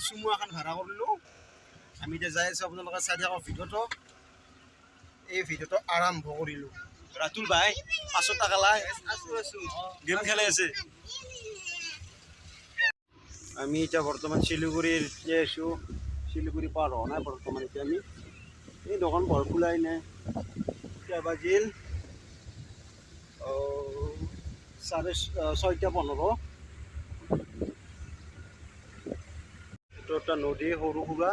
চুমু এখন ভাড়া কৰিলোঁ আমি এতিয়া যাই আছোঁ আপোনালোকে চাই থাকক ভিডিঅ'টো এই ভিডিঅ'টো আৰম্ভ কৰিলোঁ ৰাতুল ভাই 500 টাকা লাই আছোঁ গেম খেলাই আছে আমি এতিয়া বৰ্তমান শিলিগুৰিৰ আছোঁ শিলিগুৰি পাৰ হোৱা নাই বৰ্তমান এতিয়া আমি এই দোকান পোহৰ খোলাই নাই এতিয়া বাজিল 6:15 এইটো এটা নদী সৰু সুৰা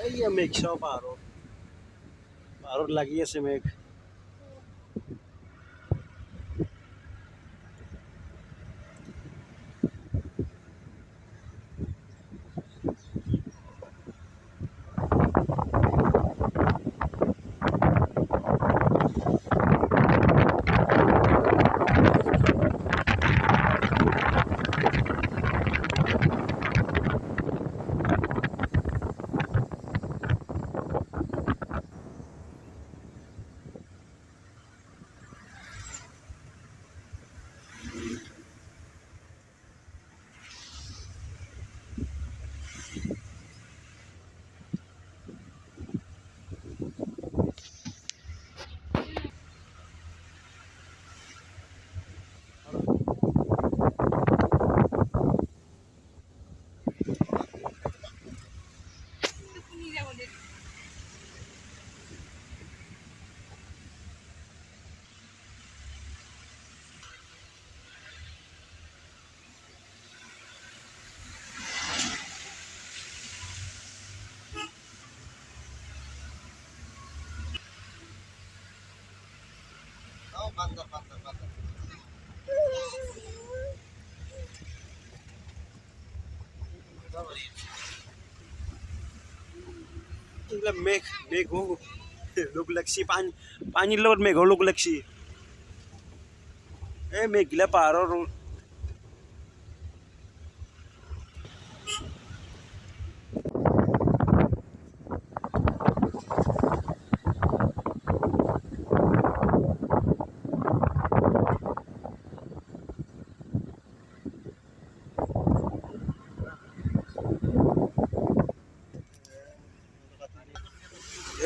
এই মেঘ চাওঁ পাহাৰত লাগি আছে মেঘ মেঘ লোক লাগছি পানীৰ লগত মেঘৰ লোক লাগছি এই মেঘগিলা পাহাৰৰ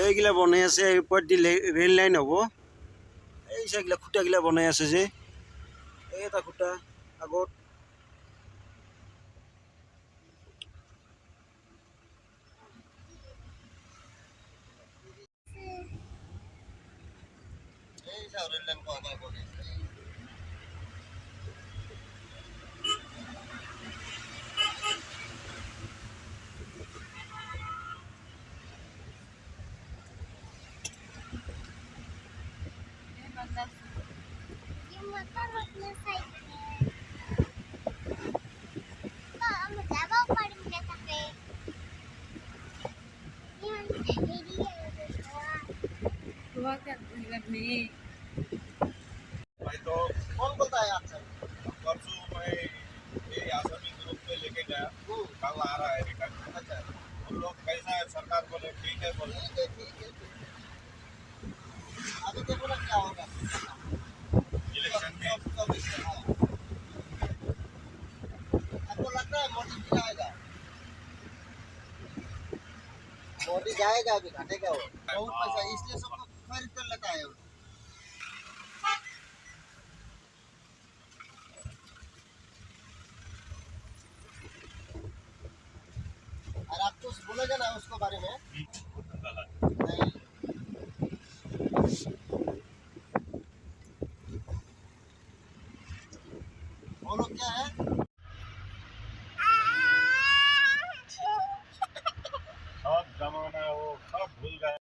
এইগিলা বনাই আছে ওপৰত দি ৰেল লাইন হ'ব এই চাইগিলা খুঁটাগিলা বনাই আছে যে এই এটা খুঁটা আগত भाई तो कौन बोलता है आपसे परसों मैं ये आसामी ग्रुप पे लेके गया कल आ रहा है रिटर्न अच्छा उन लोग कैसा है सरकार बोले ठीक है बोले ठीक है अभी देखो ना क्या होगा इलेक्शन में आपको लगता है मोदी जाएगा अभी घटेगा वो बहुत पैसा इसलिए सबको खरीद कर लेता है और आप कुछ बोलोगे ना उसके बारे में नहीं वो लोग क्या है सब जमाना वो सब भूल गए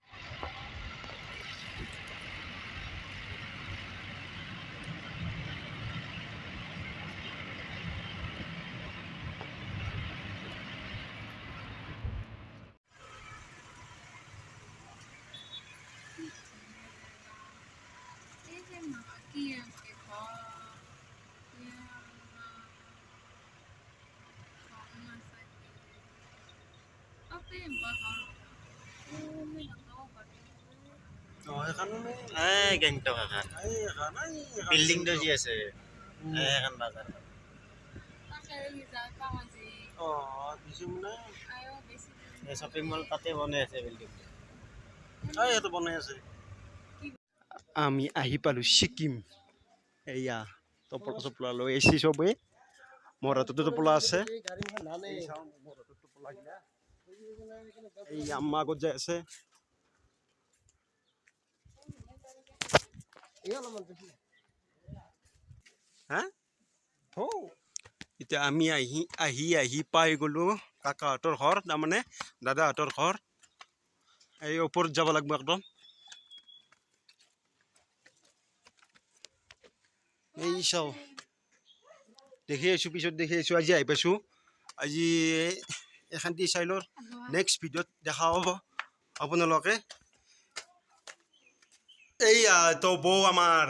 গেংটক এখন বিল্ডিংটো যি আছে এখন বাজাৰ অঁ দিছোঁ মানে শ্বপিং মল তাতে বনাই আছে বিল্ডিং ইয়াতে বনাই আছে আমি আহি পালোঁ ছিকিম এয়া টপলা চপলা লৈ আহিছে চবেই মোৰ হাততো টোপোলা আছে এই আম্মা আগত যাই আছে হা এতিয়া আমি আহি পাই গ'লোঁ কাকাহঁতৰ ঘৰ তাৰমানে দাদাহঁতৰ ঘৰ এই ওপৰত যাব লাগিব একদম এই চাওঁ দেখি আছোঁ পিছত দেখি আছোঁ আজি আহি পাইছোঁ আজি এখান্তি চাইলৰ নেক্সট ভিডিঅ'ত দেখা পাব আপোনালোকে এইয়া তো বৌ আমাৰ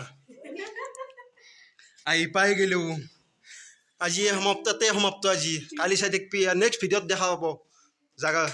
আহি পাই গ'লোঁ আজি সমাপ্ত আজি কালি চাই দেখবি নেক্সট ভিডিঅ'ত দেখা পাব জাগা